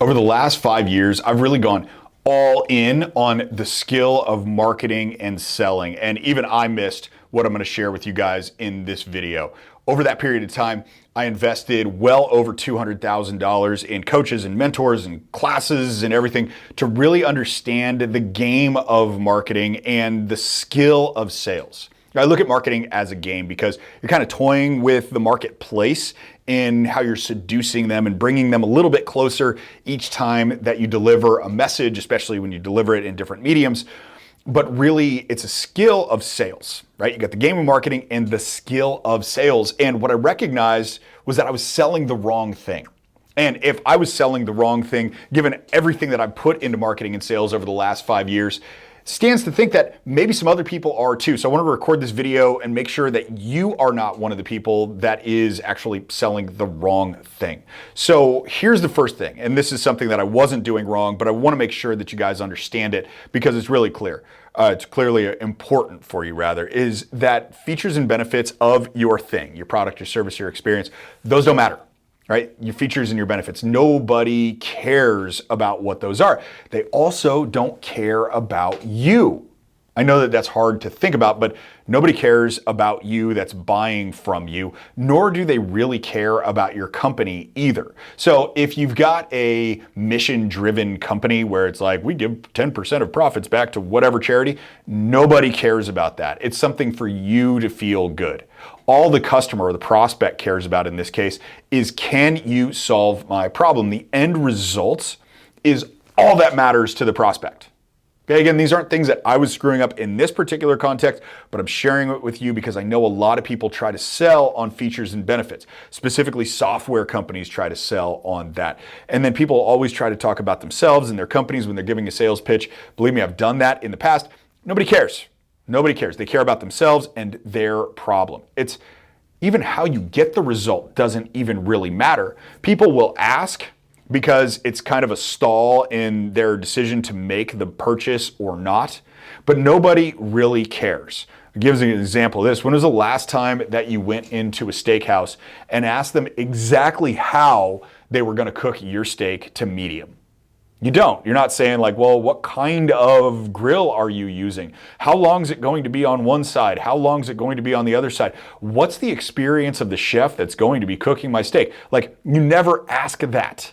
Over the last 5 years, I've really gone all in on the skill of marketing and selling. And even I missed what I'm going to share with you guys in this video. Over that period of time, I invested well over $200,000 in coaches and mentors and classes and everything to really understand the game of marketing and the skill of sales. I look at marketing as a game because you're kind of toying with the marketplace in how you're seducing them and bringing them a little bit closer each time that you deliver a message, especially when you deliver it in different mediums. But really, it's a skill of sales, right? You got the game of marketing and the skill of sales. And what I recognized was that I was selling the wrong thing. And if I was selling the wrong thing, given everything that I've put into marketing and sales over the last 5 years, stands to think that maybe some other people are too. So I want to record this video and make sure that you are not one of the people that is actually selling the wrong thing. So here's the first thing, and this is something that I wasn't doing wrong, but I want to make sure that you guys understand it because it's really clear. It's clearly important for you rather, is that features and benefits of your thing, your product, your service, your experience, those don't matter. Right? Your features and your benefits. Nobody cares about what those are. They also don't care about you. I know that that's hard to think about, but nobody cares about you that's buying from you, nor do they really care about your company either. So if you've got a mission-driven company where it's like, we give 10% of profits back to whatever charity, nobody cares about that. It's something for you to feel good. All the customer or the prospect cares about in this case is, can you solve my problem? The end result is all that matters to the prospect. Okay, again, these aren't things that I was screwing up in this particular context, but I'm sharing it with you because I know a lot of people try to sell on features and benefits. Specifically, software companies try to sell on that. And then people always try to talk about themselves and their companies when they're giving a sales pitch. Believe me, I've done that in the past. Nobody cares. Nobody cares. They care about themselves and their problem. It's even how you get the result doesn't even really matter. People will ask because it's kind of a stall in their decision to make the purchase or not, but nobody really cares. I'll give you an example of this. When was the last time that you went into a steakhouse and asked them exactly how they were going to cook your steak to medium? You don't. You're not saying like, well, what kind of grill are you using? How long is it going to be on one side? How long is it going to be on the other side? What's the experience of the chef that's going to be cooking my steak? Like, you never ask that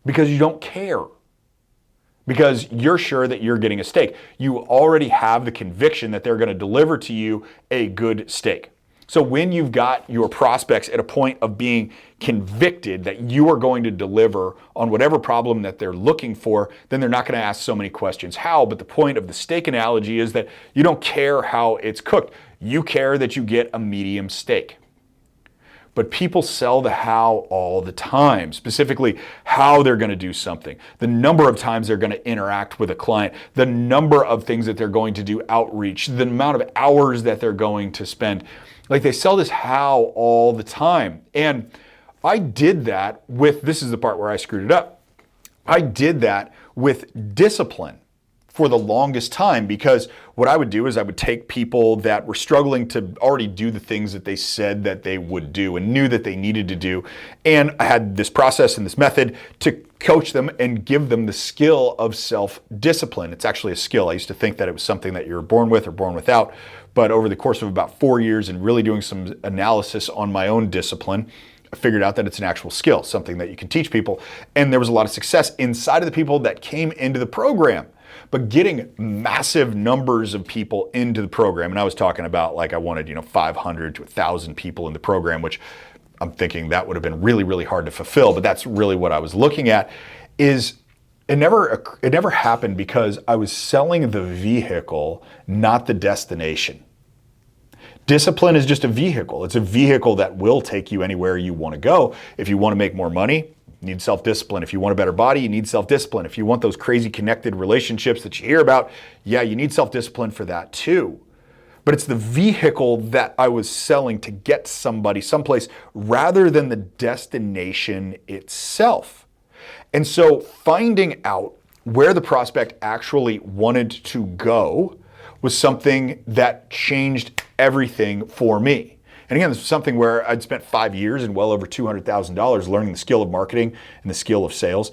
because you don't care. Because you're sure that you're getting a steak. You already have the conviction that they're going to deliver to you a good steak. So when you've got your prospects at a point of being convicted that you are going to deliver on whatever problem that they're looking for, then they're not going to ask so many questions how. But the point of the steak analogy is that you don't care how it's cooked. You care that you get a medium steak. But people sell the how all the time, specifically how they're going to do something, the number of times they're going to interact with a client, the number of things that they're going to do outreach, the amount of hours that they're going to spend. Like, they sell this how all the time. And I did that with, this is the part where I screwed it up. I did that with discipline for the longest time, because what I would do is I would take people that were struggling to already do the things that they said that they would do and knew that they needed to do. And I had this process and this method to coach them and give them the skill of self-discipline. It's actually a skill. I used to think that it was something that you're born with or born without. But over the course of about 4 years and really doing some analysis on my own discipline, I figured out that it's an actual skill, something that you can teach people. And there was a lot of success inside of the people that came into the program. But getting massive numbers of people into the program, and I was talking about like I wanted, 500 to 1,000 people in the program, which I'm thinking that would have been really, really hard to fulfill. But that's really what I was looking at. Is it never happened because I was selling the vehicle, not the destination. Discipline is just a vehicle. It's a vehicle that will take you anywhere you want to go. If you want to make more money, you need self-discipline. If you want a better body, you need self-discipline. If you want those crazy connected relationships that you hear about, yeah, you need self-discipline for that too. But it's the vehicle that I was selling to get somebody someplace rather than the destination itself. And so finding out where the prospect actually wanted to go was something that changed everything for me. And again, this was something where I'd spent 5 years and well over $200,000 learning the skill of marketing and the skill of sales.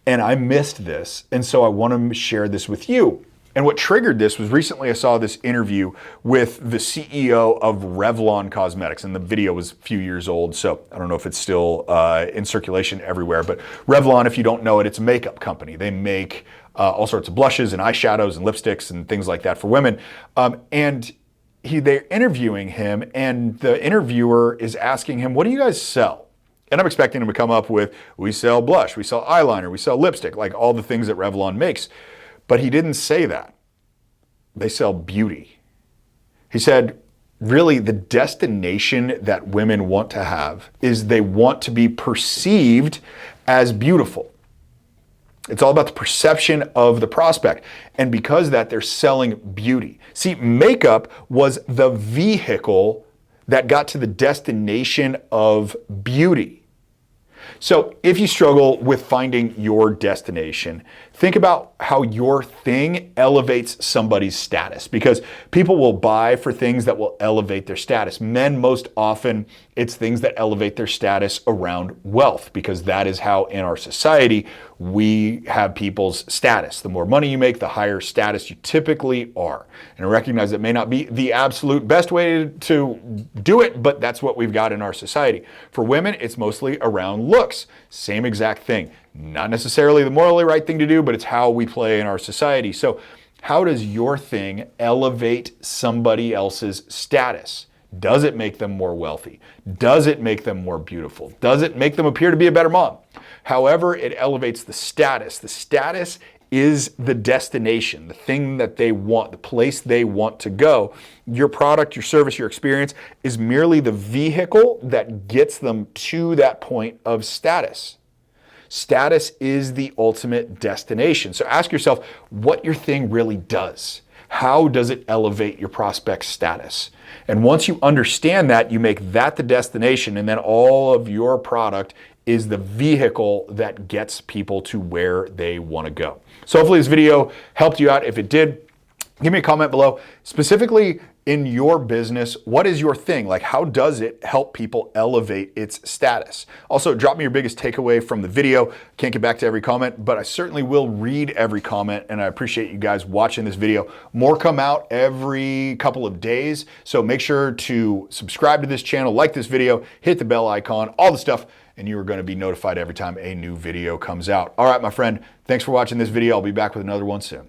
And I missed this. And so I want to share this with you. And what triggered this was recently I saw this interview with the CEO of Revlon Cosmetics, and the video was a few years old, so I don't know if it's still in circulation everywhere. But Revlon, if you don't know it, it's a makeup company. They make all sorts of blushes and eyeshadows and lipsticks and things like that for women. They're interviewing him, and the interviewer is asking him, "What do you guys sell?" And I'm expecting him to come up with, "We sell blush, we sell eyeliner, we sell lipstick," like all the things that Revlon makes. But he didn't say that. They sell beauty. He said, really, the destination that women want to have is they want to be perceived as beautiful. It's all about the perception of the prospect. And because of that, they're selling beauty. See, makeup was the vehicle that got to the destination of beauty. So if you struggle with finding your destination, think about how your thing elevates somebody's status, because people will buy for things that will elevate their status. Men, most often, it's things that elevate their status around wealth, because that is how in our society we have people's status. The more money you make, the higher status you typically are. And I recognize it may not be the absolute best way to do it, but that's what we've got in our society. For women, it's mostly around looks. Same exact thing. Not necessarily the morally right thing to do, but it's how we play in our society. So how does your thing elevate somebody else's status? Does it make them more wealthy? Does it make them more beautiful? Does it make them appear to be a better mom? However, it elevates the status. The status is the destination, the thing that they want, the place they want to go. Your product, your service, your experience is merely the vehicle that gets them to that point of status. Status is the ultimate destination. So ask yourself what your thing really does. How does it elevate your prospect's status? And once you understand that, you make that the destination, and then all of your product is the vehicle that gets people to where they want to go. So hopefully this video helped you out. If it did, give me a comment below. Specifically in your business, what is your thing? Like, how does it help people elevate its status? Also, drop me your biggest takeaway from the video. Can't get back to every comment, but I certainly will read every comment, and I appreciate you guys watching this video. More come out every couple of days, so make sure to subscribe to this channel, like this video, hit the bell icon, all the stuff, and you are going to be notified every time a new video comes out. All right, my friend, thanks for watching this video. I'll be back with another one soon.